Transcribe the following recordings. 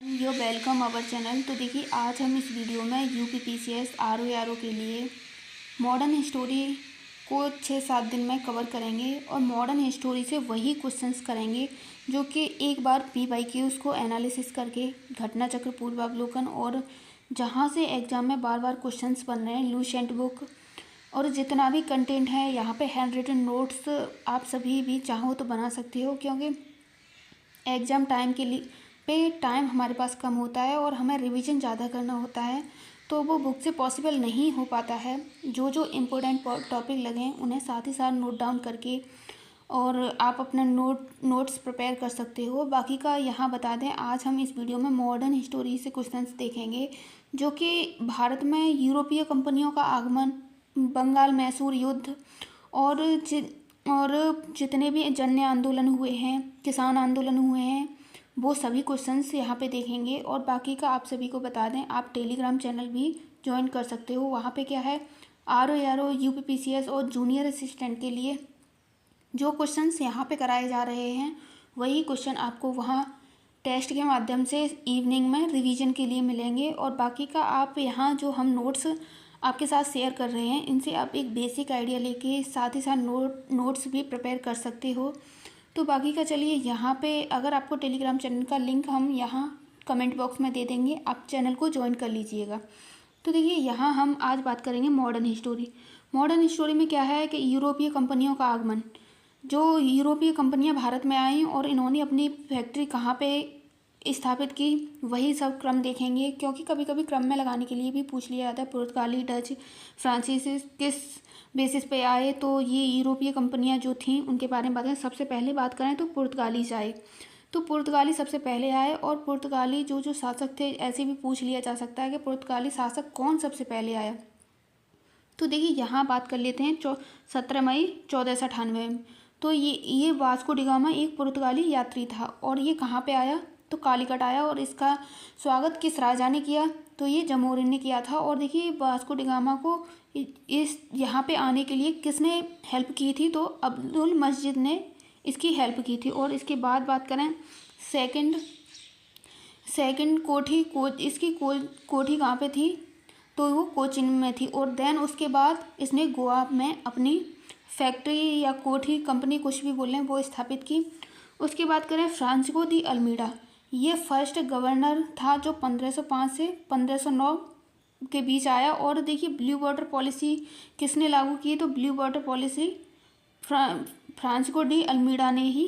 Yo welcome our channel. तो देखिए आज हम इस वीडियो में यूपीपीसीएस आरओ के लिए मॉडर्न हिस्टोरी को 6-7 दिन में कवर करेंगे और मॉडर्न हिस्टोरी से वही क्वेश्चंस करेंगे जो कि एक बार पीवाईक्यूज को एनालिसिस करके घटना चक्र पूर्वावलोकन और जहाँ से एग्जाम में बार बार क्वेश्चंस बन रहे हैं लुसेंट बुक और जितना भी कंटेंट है यहाँ पे हैंड रिटन नोट्स आप सभी भी चाहो तो बना सकते हो, क्योंकि एग्ज़ाम टाइम के लिए टाइम हमारे पास कम होता है और हमें रिवीजन ज़्यादा करना होता है, तो वो बुक से पॉसिबल नहीं हो पाता है। जो जो इम्पोर्टेंट टॉपिक लगें उन्हें साथ ही साथ नोट डाउन करके और आप अपना नोट्स प्रिपेयर कर सकते हो। बाकी का यहाँ बता दें, आज हम इस वीडियो में मॉडर्न हिस्टोरी से क्वेश्चंस देखेंगे जो कि भारत में यूरोपीय कंपनियों का आगमन, बंगाल मैसूर युद्ध और जितने भी जन्य आंदोलन हुए हैं, किसान आंदोलन हुए हैं, वो सभी क्वेश्चंस यहाँ पे देखेंगे। और बाकी का आप सभी को बता दें, आप टेलीग्राम चैनल भी ज्वाइन कर सकते हो। वहाँ पे क्या है, आरओ यूपीपीसीएस और जूनियर असिस्टेंट के लिए जो क्वेश्चंस यहाँ पे कराए जा रहे हैं वही क्वेश्चन आपको वहाँ टेस्ट के माध्यम से इवनिंग में रिवीजन के लिए मिलेंगे। और बाकी का आप यहाँ जो हम नोट्स आपके साथ शेयर कर रहे हैं इनसे आप एक बेसिक आइडिया लेके साथ ही साथ नोट्स भी प्रिपेयर कर सकते हो। तो बाकी का चलिए, यहाँ पे अगर आपको टेलीग्राम चैनल का लिंक हम यहाँ कमेंट बॉक्स में दे देंगे, आप चैनल को ज्वाइन कर लीजिएगा। तो देखिए यहाँ हम आज बात करेंगे मॉडर्न हिस्टोरी। मॉडर्न हिस्टोरी में क्या है कि यूरोपीय कंपनियों का आगमन, जो यूरोपीय कंपनियाँ भारत में आईं और इन्होंने अपनी फैक्ट्री कहाँ पे स्थापित की वही सब क्रम देखेंगे, क्योंकि कभी कभी क्रम में लगाने के लिए भी पूछ लिया जाता है। पुर्तगाली, डच, फ्रांसीसी किस बेसिस पे आए, तो ये यूरोपीय कंपनियां जो थीं उनके बारे में बताएं। सबसे पहले बात करें तो पुर्तगाली से आए, तो पुर्तगाली सबसे पहले आए। और पुर्तगाली जो शासक थे, ऐसे भी पूछ लिया जा सकता है कि पुर्तगाली शासक कौन सबसे पहले आया। तो देखिए यहाँ बात कर लेते हैं 17 मई 1498 में। तो ये वास्को डी गामा एक पुर्तगाली यात्री था और ये कहाँ पे आया, तो कालीकट आया। और इसका स्वागत किस राजा ने किया, तो ये जमोरिन ने किया था। और देखिए वास्को डी गामा को इस यहाँ पे आने के लिए किसने हेल्प की थी, तो अब्दुल मजीद ने इसकी हेल्प की थी। और इसके बाद बात करें सेकंड इसकी कोठी कहाँ पे थी, तो वो कोचिन में थी। और देन उसके बाद इसने गोवा में अपनी फैक्ट्री या कोठी, कंपनी कुछ भी बोलें, वो स्थापित की। उसकी बात करें फ्रांसिस्को दी अल्मीडा, ये फर्स्ट गवर्नर था जो 1505 से 1509 के बीच आया। और देखिए ब्लू वाटर पॉलिसी किसने लागू की, तो blue water policy Francisco de Almeida ने ही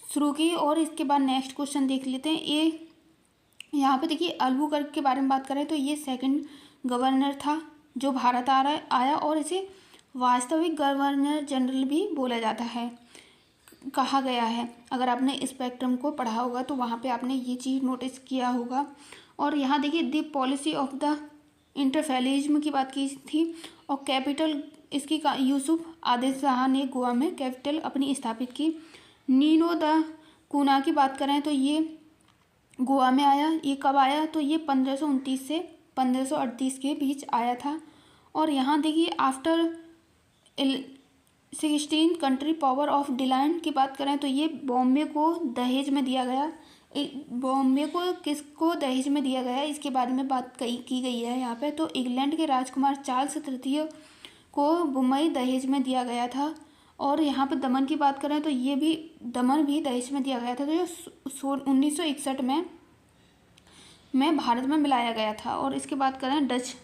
शुरू की। और इसके बाद नेक्स्ट क्वेश्चन देख लेते हैं। ये यहाँ पे देखिए अल्बुकर्क के बारे में बात करें तो ये सेकंड गवर्नर था जो भारत आया और इसे वास्तविक गवर्नर जनरल भी बोला जाता है, कहा गया है। अगर आपने स्पेक्ट्रम को पढ़ा होगा तो वहाँ पे आपने ये चीज़ नोटिस किया होगा। और यहाँ देखिए द पॉलिसी ऑफ द इंटरफेलिज्म की बात की थी। और कैपिटल इसकी यूसुफ आदिल शाह ने गोवा में कैपिटल अपनी स्थापित की। नीनो द कुना की बात करें तो ये गोवा में आया। ये कब आया, तो ये 1529 से 1538 के बीच आया था। और यहाँ देखिए आफ्टर 16 कंट्री पावर ऑफ डिलैंड की बात करें तो ये बॉम्बे को दहेज में दिया गया। बॉम्बे को किसको दहेज में दिया गया है, इसके बारे में बात की गई है यहाँ पे। तो इंग्लैंड के राजकुमार चार्ल्स तृतीय को बम्बई दहेज में दिया गया था। और यहाँ पे दमन की बात करें तो ये भी दमन भी दहेज में दिया गया था, तो ये 1961 में भारत में मिलाया गया था। और इसके बाद करें डच,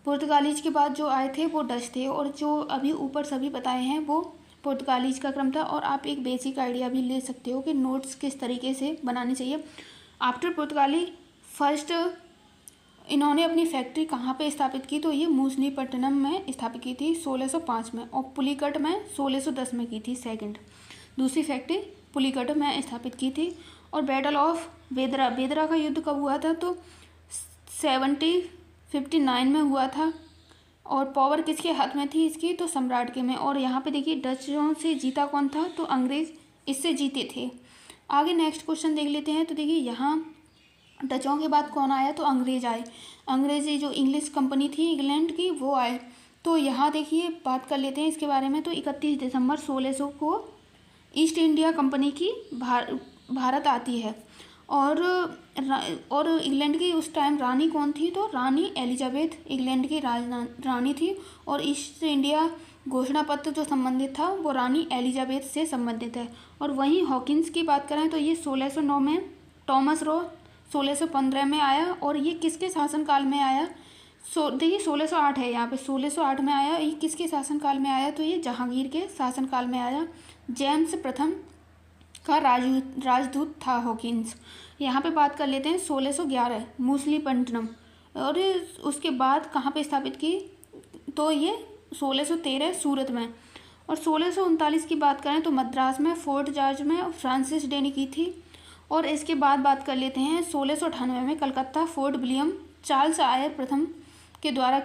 पुर्तगालीज के बाद जो आए थे वो डच थे, और जो अभी ऊपर सभी बताए हैं वो पुर्तगालीज का क्रम था। और आप एक बेसिक आइडिया भी ले सकते हो कि नोट्स किस तरीके से बनानी चाहिए। आफ्टर पुर्तगाली फर्स्ट इन्होंने अपनी फैक्ट्री कहाँ पे स्थापित की, तो ये मूसलीपट्टनम में स्थापित की थी 1605 में। और पुलिकट में 1610 में की थी दूसरी फैक्ट्री पुलिकट में स्थापित की थी। और बैटल ऑफ बेदरा का युद्ध कब हुआ था, तो 1759 में हुआ था। और पावर किसके हाथ में थी इसकी, तो सम्राट के में। और यहाँ पे देखिए डचों से जीता कौन था, तो अंग्रेज इससे जीते थे। आगे नेक्स्ट क्वेश्चन देख लेते हैं। तो देखिए यहाँ डचों के बाद कौन आया, तो अंग्रेज आए। अंग्रेजी जो इंग्लिश कंपनी थी इंग्लैंड की वो आए। तो यहाँ देखिए बात कर लेते हैं इसके बारे में। तो 31 दिसंबर 1600 को ईस्ट इंडिया कंपनी की भारत आती है। और इंग्लैंड की उस टाइम रानी कौन थी, तो रानी एलिजाबेथ इंग्लैंड की रानी थी। और ईस्ट इंडिया घोषणा पत्र जो संबंधित था वो रानी एलिजाबेथ से संबंधित है। और वहीं हॉकिंस की बात करें तो ये 1609 में, टॉमस रो 1615 में आया। और ये किसके शासनकाल में आया, देखिए 1608 है यहाँ पे, 1608 में आया। ये किसके शासनकाल में आया, तो ये जहांगीर के शासनकाल में आया। जेम्स प्रथम का राजदूत था हॉकिंस। यहाँ पे बात कर लेते हैं 1611 मूसलीपट्टनम। और उसके बाद कहाँ पे स्थापित की, तो ये 1613 सूरत में। और 1639 की बात करें तो मद्रास में, फोर्ट जॉर्ज में फ्रांसिस डे ने की थी। और इसके बाद बात कर लेते हैं 1698 में Calcutta Fort William Charles Eyre प्रथम के द्वारा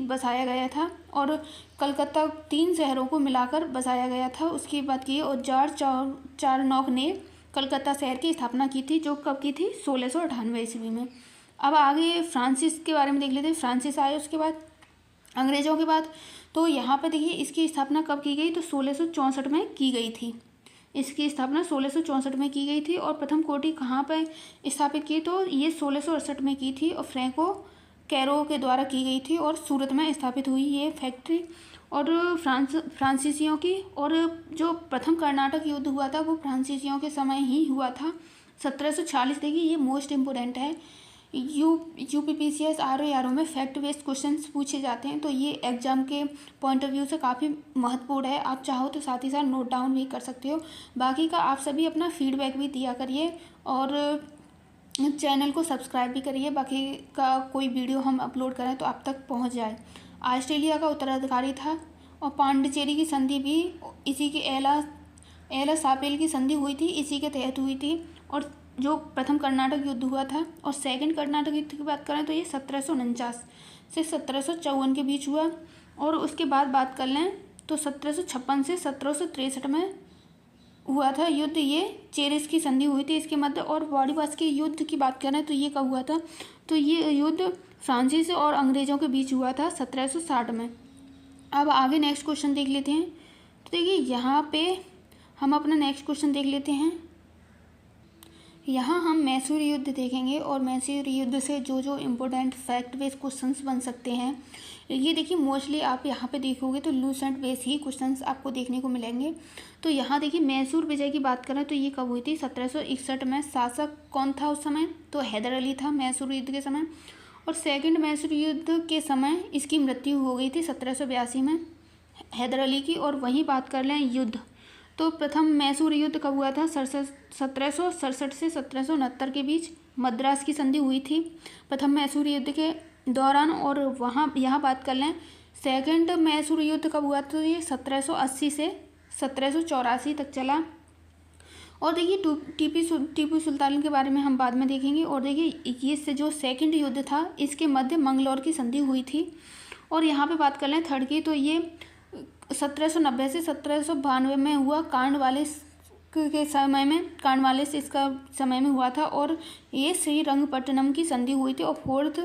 बसाया गया था। और कलकत्ता 3 शहरों को मिलाकर बसाया गया था, उसकी बात की। और जॉर्ज चारनॉक ने कलकत्ता शहर की स्थापना की थी, जो कब की थी, 1698 ईस्वी में। अब आगे फ्रांसिस के बारे में देख लेते हैं। फ्रांसिस आए उसके बाद, अंग्रेज़ों के बाद। तो यहाँ पर देखिए इसकी स्थापना कब की गई, तो 1664 में की गई थी। इसकी स्थापना 1664 में की गई थी। और प्रथम कोठी कहाँ पर स्थापित की, तो ये 1668 में की थी और फ्रैंको कैरो के द्वारा की गई थी। और सूरत में स्थापित हुई ये फैक्ट्री। और फ्रांसीसियों की, और जो प्रथम कर्नाटक युद्ध हुआ था वो फ्रांसीसियों के समय ही हुआ था, 1740। देखिए ये मोस्ट इम्पोर्टेंट है, यूपीपीसीएस आरओ में फैक्ट बेस्ड क्वेश्चंस पूछे जाते हैं, तो ये एग्जाम के पॉइंट ऑफ व्यू से काफ़ी महत्वपूर्ण है। आप चाहो तो साथ ही साथ नोट डाउन भी कर सकते हो। बाकी का आप सभी अपना फीडबैक भी दिया करिए और चैनल को सब्सक्राइब भी करिए, बाकी का कोई वीडियो हम अपलोड करें तो आप तक पहुंच जाए। ऑस्ट्रेलिया का उत्तराधिकारी था। और पांडिचेरी की संधि भी इसी के एला सापेल की संधि हुई थी, इसी के तहत हुई थी। और जो प्रथम कर्नाटक युद्ध हुआ था और सेकंड कर्नाटक युद्ध की बात करें तो ये 1749 से 1754 के बीच हुआ। और उसके बाद बात कर लें तो 1756 से 1763 में हुआ था युद्ध, ये चेरिस की संधि हुई थी इसके मध्य। और बॉडीपास के युद्ध की बात करें तो ये कब हुआ था, तो ये युद्ध फ्रांसीसी और अंग्रेज़ों के बीच हुआ था 1760 में। अब आगे नेक्स्ट क्वेश्चन देख लेते हैं। तो देखिए यहाँ पे हम अपना नेक्स्ट क्वेश्चन देख लेते हैं। यहाँ हम मैसूर युद्ध देखेंगे और मैसूर युद्ध से जो जो इम्पोर्टेंट फैक्ट बेस्ड क्वेश्चंस बन सकते हैं, ये देखिए मोस्टली आप यहाँ पे देखोगे तो लूसेंट बेस ही क्वेश्चंस आपको देखने को मिलेंगे। तो यहाँ देखिए मैसूर विजय की बात करें तो ये कब हुई थी, 1761 में। शासक कौन था उस समय, तो हैदर अली था मैसूर युद्ध के समय। और सेकंड मैसूर युद्ध के समय इसकी मृत्यु हो गई थी 1782 में हैदर अली की। और वहीं बात कर लें युद्ध, तो प्रथम मैसूर युद्ध कब हुआ था, 1767 से 1769 के बीच मद्रास की संधि हुई थी प्रथम मैसूर युद्ध के दौरान। और वहाँ यहाँ बात कर लें सेकंड मैसूर युद्ध कब हुआ, तो ये 1780 से 1784 तक चला। और देखिए टीपू सुल्तान के बारे में हम बाद में देखेंगे। और देखिए ये से जो सेकंड युद्ध था इसके मध्य मंगलौर की संधि हुई थी। और यहाँ पे बात कर लें थर्ड की, तो ये 1790 से 1792 में हुआ, कांडवालिस के समय में, कांडवालिस इसका समय में हुआ था। और ये श्रीरंगपट्टनम की संधि हुई थी। और फोर्थ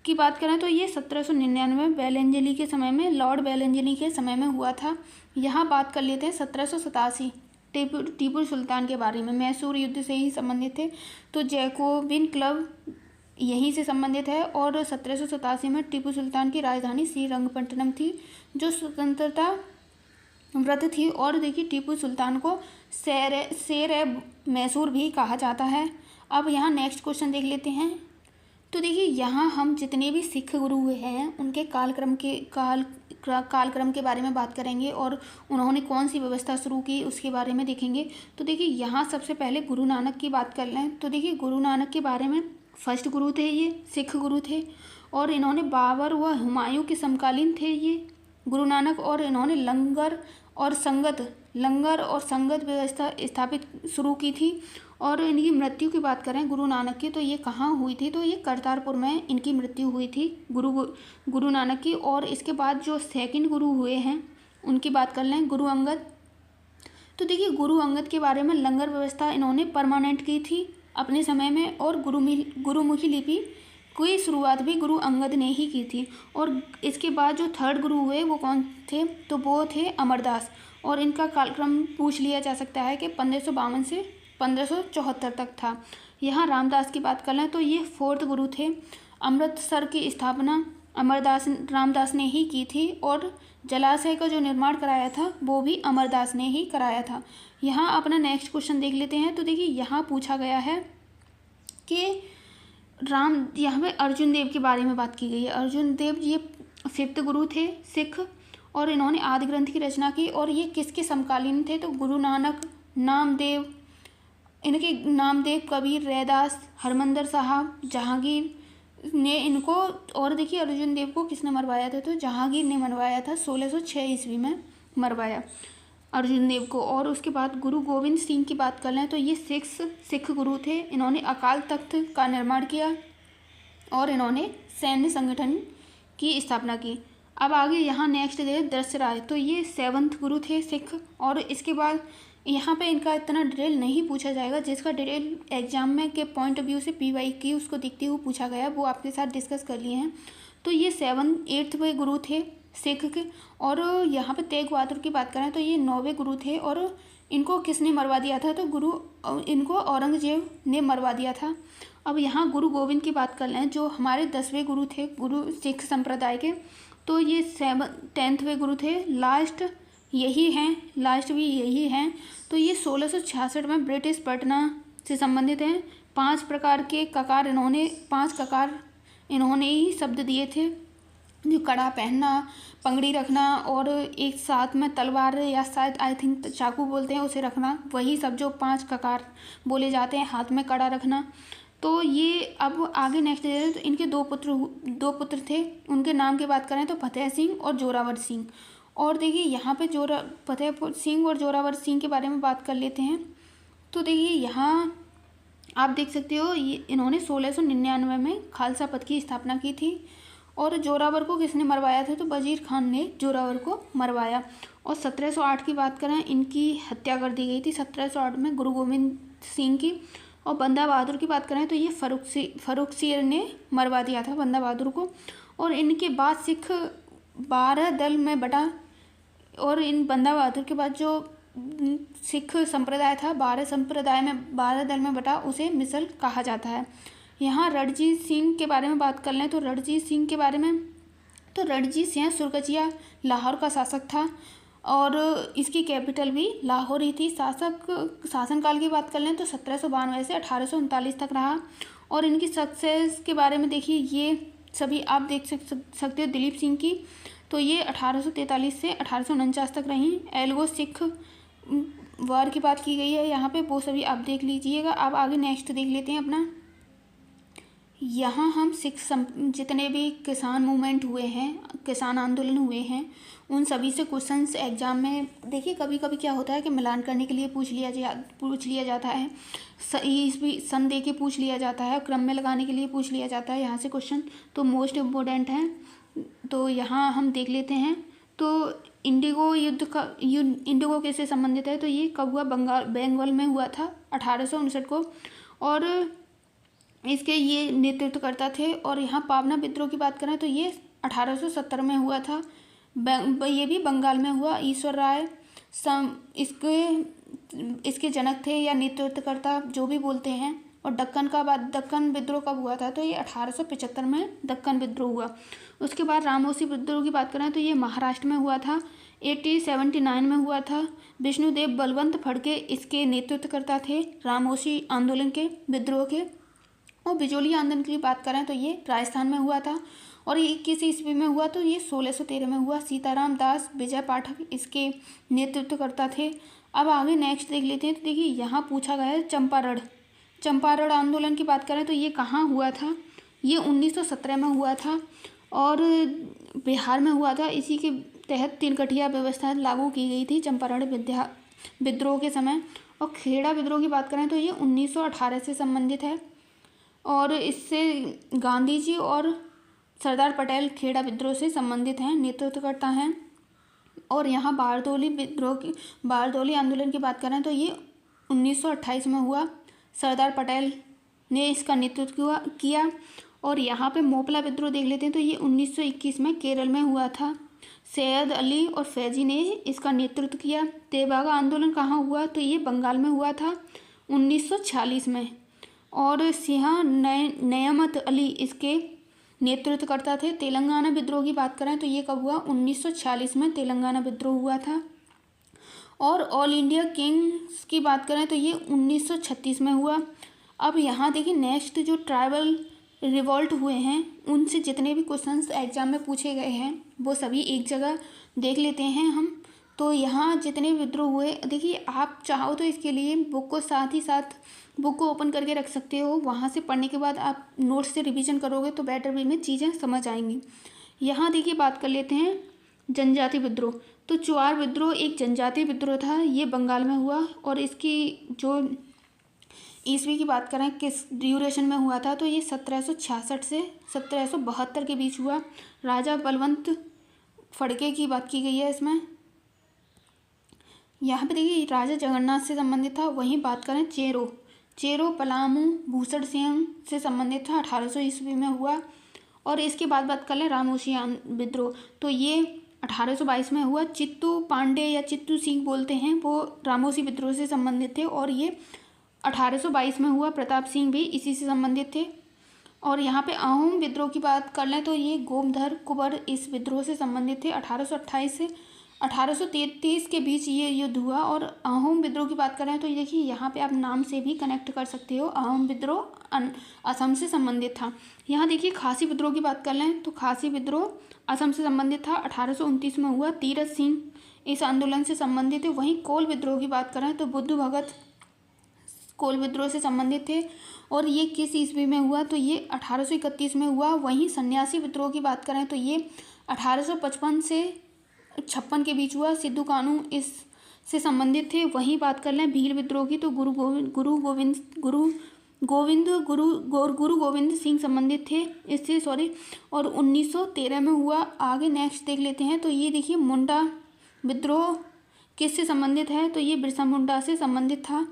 की बात करें तो ये 1799 बेलेंजली के समय में, लॉर्ड बेलेंजली के समय में हुआ था। यहाँ बात कर लेते हैं 1787 टीपू सुल्तान के बारे में, मैसूर युद्ध से ही संबंधित थे। तो जैकोबिन क्लब यहीं से संबंधित है। और 1787 में टीपू सुल्तान की राजधानी श्रीरंगपट्टनम थी, जो स्वतंत्रता व्रत थी। और देखिए टीपू सुल्तान को शेर मैसूर भी कहा जाता है। अब यहाँ नेक्स्ट क्वेश्चन देख लेते हैं। तो देखिए यहाँ हम जितने भी सिख गुरु हुए हैं उनके कालक्रम के बारे में बात करेंगे और उन्होंने कौन सी व्यवस्था शुरू की उसके बारे में देखेंगे। तो देखिए यहाँ सबसे पहले गुरु नानक की बात कर लें। तो देखिए गुरु नानक के बारे में, फर्स्ट गुरु थे ये, सिख गुरु थे। और इन्होंने बाबर व हुमायूं के समकालीन थे ये गुरु नानक। और इन्होंने लंगर और संगत व्यवस्था स्थापित शुरू की थी। और इनकी मृत्यु की बात करें गुरु नानक की, तो ये कहाँ हुई थी, तो ये करतारपुर में इनकी मृत्यु हुई थी गुरु नानक की। और इसके बाद जो सेकंड गुरु हुए हैं उनकी बात कर लें, गुरु अंगद। तो देखिए गुरु अंगद के बारे में लंगर व्यवस्था इन्होंने परमानेंट की थी अपने समय में। और गुरुमुखी लिपि की शुरुआत भी गुरु अंगद ने ही की थी। और इसके बाद जो थर्ड गुरु हुए वो कौन थे, तो वो थे अमरदास। और इनका कालक्रम पूछ लिया जा सकता है कि 1552 से 1574 तक था। यहाँ रामदास की बात कर लें तो ये 4th गुरु थे। अमृतसर की स्थापना रामदास ने ही की थी और जलाशय का जो निर्माण कराया था वो भी अमरदास ने ही कराया था। यहाँ अपना नेक्स्ट क्वेश्चन देख लेते हैं। तो देखिए यहाँ पूछा गया है कि यहाँ पे अर्जुन देव के बारे में बात की गई है। अर्जुन देव ये 5th गुरु थे सिख और इन्होंने आदि ग्रंथ की रचना की और ये किसके समकालीन थे? तो गुरु नानक, नामदेव, इनके नामदेव, कबीर, रैदास, हरमंदर साहब, जहांगीर ने इनको, और देखिए अर्जुन देव को किसने मरवाया था? तो जहांगीर ने मरवाया था, 1606 ईस्वी में मरवाया अर्जुन देव को। और उसके बाद गुरु गोविंद सिंह की बात कर लें तो ये 6 सिख गुरु थे। इन्होंने अकाल तख्त का निर्माण किया और इन्होंने सैन्य संगठन की स्थापना की। अब आगे यहाँ नेक्स्ट दे दशराय, तो ये 7th गुरु थे सिख। और इसके बाद यहाँ पे इनका इतना डिटेल नहीं पूछा जाएगा, जिसका डिटेल एग्जाम में के पॉइंट ऑफ व्यू से PY उसको दिखते हुए पूछा गया, वो आपके साथ डिस्कस कर लिए हैं। तो ये 8वें गुरु थे सिख के। और यहाँ पे तेग बहादुर की बात करें तो ये 9वें गुरु थे और इनको किसने मरवा दिया था? तो इनको औरंगजेब ने मरवा दिया था। अब यहाँ गुरु गोविंद की बात कर लें, जो हमारे 10वें गुरु थे गुरु सिख संप्रदाय के, तो ये 10वें गुरु थे। लास्ट यही हैं, लास्ट भी यही हैं। तो ये 1666 में ब्रिटिश पटना से संबंधित हैं। 5 प्रकार के ककार इन्होंने 5 ककार इन्होंने ही शब्द दिए थे, जो कड़ा पहनना, पगड़ी रखना और एक साथ में तलवार या शायद आई थिंक चाकू बोलते हैं उसे रखना, वही सब जो 5 ककार बोले जाते हैं, हाथ में कड़ा रखना। तो ये अब आगे नेक्स्ट दे रहे हैं। तो इनके 2 पुत्र थे, उनके नाम की बात करें तो फतेह सिंह और जोरावर सिंह। और देखिए यहाँ पे फतेह सिंह और जोरावर सिंह के बारे में बात कर लेते हैं। तो देखिए यहाँ आप देख सकते हो ये इन्होंने 1699 में खालसा पद की स्थापना की थी। और जोरावर को किसने मरवाया था? तो वजीर खान ने जोरावर को मरवाया। और 1708 की बात करें, इनकी हत्या कर दी गई थी 1708 में गुरु गोविंद सिंह की। और बंदा बहादुर की बात करें तो ये फर्रुखसिंह ने मरवा दिया था बंदा बहादुर को। और इनके बाद सिख 12 दल में बटा और इन बंदा बहादुर के बाद जो सिख संप्रदाय था 12 दल में बटा, उसे मिसल कहा जाता है। यहाँ रणजीत सिंह के बारे में बात कर लें तो रणजीत सिंह के बारे में, तो रणजीत सिंह सुरकजिया लाहौर का शासक था और इसकी कैपिटल भी लाहौर ही थी। शासनकाल की बात कर लें तो 1792 से 1839 तक रहा। और इनकी सक्सेस के बारे में देखिए, ये सभी आप देख सकते हो। दिलीप सिंह की तो ये 1843 से 1849 तक रहीं। एल्गो सिख वार की बात की गई है यहाँ पे, वो सभी आप देख लीजिएगा। अब आगे नेक्स्ट देख लेते हैं अपना। यहाँ हम जितने भी किसान मूवमेंट हुए हैं, किसान आंदोलन हुए हैं, उन सभी से क्वेश्चंस एग्जाम में देखिए कभी कभी क्या होता है कि मिलान करने के लिए पूछ लिया जाता है, सन दे के पूछ लिया जाता है, क्रम में लगाने के लिए पूछ लिया जाता है यहाँ से क्वेश्चन, तो मोस्ट इम्पोर्टेंट है। तो यहाँ हम देख लेते हैं। तो इंडिगो कैसे संबंधित है? तो ये कब हुआ? बंगाल में हुआ था 1859 को। और इसके ये नेतृत्वकर्ता थे। और यहाँ पावना विद्रोह की बात करें तो ये 1870 में हुआ था, ये भी बंगाल में हुआ। ईश्वर राय इसके जनक थे या नेतृत्वकर्ता, जो भी बोलते हैं। और दक्कन विद्रोह कब हुआ था? तो ये 1875 में दक्कन विद्रोह हुआ। उसके बाद रामोसी विद्रोह की बात करें तो ये महाराष्ट्र में हुआ था, 1879 में हुआ था। विष्णुदेव बलवंत फड़के इसके नेतृत्वकर्ता थे रामोसी आंदोलन के, विद्रोह के। और बिजोली आंदोलन की बात करें तो ये राजस्थान में हुआ था और ये 21 ईस्वी में हुआ, तो ये 1613 में हुआ। सीताराम दास विजय पाठक इसके नेतृत्वकर्ता थे। अब आगे नेक्स्ट देख लेते हैं। तो देखिए यहाँ पूछा गया है चंपारण आंदोलन की बात करें तो ये कहाँ हुआ था? ये 1917 में हुआ था और बिहार में हुआ था। इसी के तहत तिनकठिया व्यवस्था लागू की गई थी चंपारण विद्रोह के समय। और खेड़ा विद्रोह की बात करें तो ये 1918 से संबंधित है और इससे गांधी जी और सरदार पटेल खेड़ा विद्रोह से संबंधित हैं, नेतृत्वकर्ता हैं। और यहाँ बारदौली आंदोलन की बात करें तो ये 1928 में हुआ, सरदार पटेल ने इसका नेतृत्व किया। और यहाँ पे मोपला विद्रोह देख लेते हैं तो ये 1921 में केरल में हुआ था, सैयद अली और फैजी ने इसका नेतृत्व किया। तेभागा आंदोलन कहाँ हुआ? तो ये बंगाल में हुआ था 1946 में। और सिंह नयमत अली इसके नेतृत्व करता थे। तेलंगाना विद्रोह की बात करें तो ये कब हुआ, 1946 में तेलंगाना विद्रोह हुआ था। और ऑल इंडिया किंग्स की बात करें तो ये 1936 में हुआ। अब यहाँ देखिए नेक्स्ट जो ट्राइबल रिवॉल्ट हुए हैं उनसे जितने भी क्वेश्चंस एग्जाम में पूछे गए हैं वो सभी एक जगह देख लेते हैं हम। तो यहाँ जितने विद्रोह हुए देखिए, आप चाहो तो इसके लिए बुक को साथ ही साथ बुक को ओपन करके रख सकते हो। वहाँ से पढ़ने के बाद आप नोट्स से रिवीजन करोगे तो बेटर वे में चीज़ें समझ आएंगी। यहाँ देखिए बात कर लेते हैं जनजाति विद्रोह। तो चुआर विद्रोह एक जनजातीय विद्रोह था, ये बंगाल में हुआ। और इसकी जो ईस्वी की बात करें किस ड्यूरेशन में हुआ था तो ये 1766 से 1772 के बीच हुआ। राजा बलवंत फड़के की बात की गई है इसमें। यहाँ पे देखिए राजा जगन्नाथ से संबंधित था। वहीं बात करें चेरो पलामू भूषण सिंह से संबंधित था, 1800 ईस्वी में हुआ। और इसके बाद बात कर लें रामोशी विद्रोह, तो ये 1822 में हुआ। चित्तू पांडे या चित्तू सिंह बोलते हैं, वो रामोशी विद्रोह से संबंधित थे और ये 1822 में हुआ। प्रताप सिंह भी इसी से संबंधित थे। और यहाँ पे अहोम विद्रोह की बात कर लें तो ये गोमधर कुंवर इस विद्रोह से संबंधित थे। 1828 से 1833 के बीच ये युद्ध हुआ। और अहोम विद्रोह की बात करें तो ये देखिए यहाँ पे आप नाम से भी कनेक्ट कर सकते हो, अहोम विद्रोह असम से संबंधित था। यहाँ देखिए खासी विद्रोह की बात कर लें तो खासी विद्रोह असम से संबंधित था, 1829 में हुआ। तीरथ सिंह इस आंदोलन से संबंधित थे। वहीं कोल विद्रोह की बात करें तो बुद्ध भगत कोल विद्रोह से संबंधित थे। और ये किस ईस्वी में हुआ तो ये 1831 में हुआ। वहीं सन्यासी विद्रोह की बात करें तो ये 1855 से 56 के बीच हुआ। सिद्धू कानू इस से संबंधित थे। वहीं बात कर लें भील विद्रोह की तो गुरु गोविंद सिंह संबंधित थे इससे, सॉरी। और 1913 में हुआ। आगे नेक्स्ट देख लेते हैं तो ये देखिए मुंडा विद्रोह किससे संबंधित है तो ये बिरसा मुंडा से संबंधित था।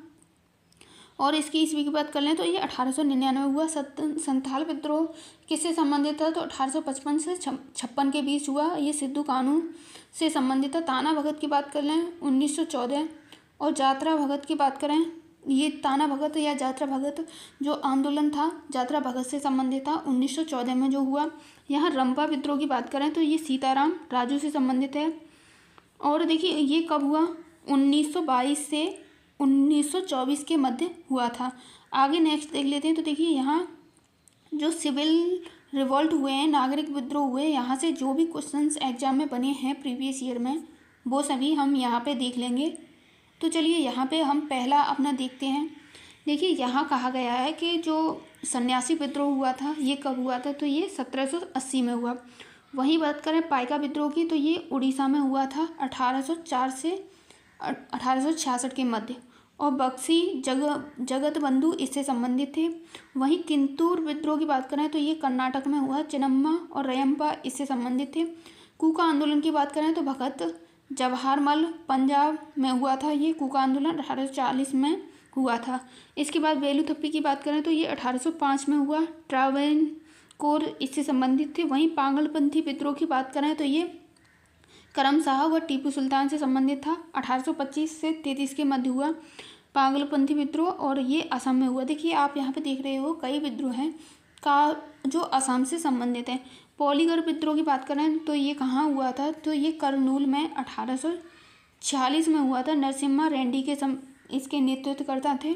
और इसकी ईस्वी की बात कर लें तो ये 1899 हुआ। संथाल विद्रोह किससे संबंधित था तो 1855 से 56 के बीच हुआ। ये सिद्धू कानू से संबंधित था। ताना भगत की बात कर लें 1914। और जात्रा भगत की बात करें, ये ताना भगत या जात्रा भगत जो आंदोलन था जात्रा भगत से संबंधित था, 1914 में जो हुआ। यहाँ रंपा विद्रोह की बात करें तो ये सीताराम राजू से संबंधित है। और देखिए ये कब हुआ, 1922 से 1924 के मध्य हुआ था। आगे नेक्स्ट देख लेते हैं तो देखिए यहाँ जो सिविल रिवॉल्ट हुए हैं, नागरिक विद्रोह हुए, यहाँ से जो भी क्वेश्चंस एग्जाम में बने हैं प्रीवियस ईयर में वो सभी हम यहाँ पे देख लेंगे। तो चलिए यहाँ पे हम पहला अपना देखते हैं। देखिए यहाँ कहा गया है कि जो सन्यासी विद्रोह हुआ था ये कब हुआ था तो ये 1780 में हुआ। वहीं बात करें पाइका विद्रोह की तो ये उड़ीसा में हुआ था 1804 से 1866 के मध्य। और बक्सी जगत बंधु इससे संबंधित थे। वहीं किंतूर विद्रोह की बात करें तो ये कर्नाटक में हुआ। चिन्नम्मा और रयम्पा इससे संबंधित थे। कूका आंदोलन की बात करें तो भगत जवाहरमल पंजाब में हुआ था। ये कूका आंदोलन 1840 में हुआ था। इसके बाद बेलू थप्पी की बात करें तो ये 1805 में हुआ। ट्रावेनकोर इससे संबंधित थे। वहीं पागलपंथी विद्रोह की बात करें तो ये करम शाह व टीपू सुल्तान से संबंधित था, 1825 से 33 के मध्य हुआ पागलपंथी विद्रोह। और ये असम में हुआ। देखिए आप यहाँ पे देख रहे हो कई विद्रोह हैं का जो असम से संबंधित है। पॉलीगर विद्रोह की बात करें तो ये कहाँ हुआ था तो ये करनूल में 1846 में हुआ था। नरसिम्हा रेड्डी के इसके नेतृत्व करता थे।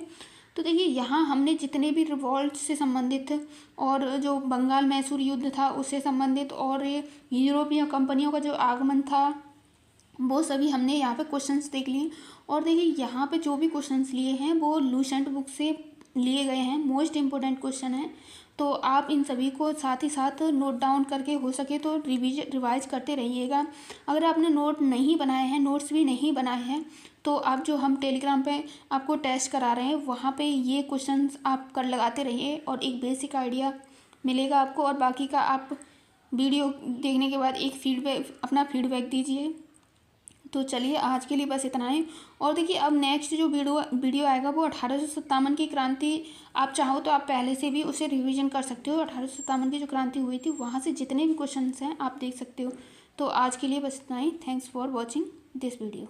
तो देखिए यहाँ हमने जितने भी रिवॉल्ट से संबंधित और जो बंगाल मैसूर युद्ध था उससे संबंधित और यूरोपीय कंपनियों का जो आगमन था वो सभी हमने यहाँ पे क्वेश्चंस देख लिए। और देखिए यहाँ पे जो भी क्वेश्चंस लिए हैं वो लूसेंट बुक से लिए गए हैं, मोस्ट इम्पोर्टेंट क्वेश्चन है। तो आप इन सभी को साथ ही साथ नोट डाउन करके हो सके तो रिवाइज करते रहिएगा। अगर आपने नोट नहीं बनाए हैं, नोट्स भी नहीं बनाए हैं, तो आप जो हम टेलीग्राम पे आपको टेस्ट करा रहे हैं वहाँ पे ये क्वेश्चंस आप कर लगाते रहिए और एक बेसिक आइडिया मिलेगा आपको। और बाकी का आप वीडियो देखने के बाद एक अपना फीडबैक दीजिए। तो चलिए आज के लिए बस इतना ही। और देखिए अब नेक्स्ट जो वीडियो आएगा वो 1857 की क्रांति, आप चाहो तो आप पहले से भी उसे रिवीजन कर सकते हो। 1857 की जो क्रांति हुई थी वहाँ से जितने भी क्वेश्चंस हैं आप देख सकते हो। तो आज के लिए बस इतना ही। Thanks for watching this video.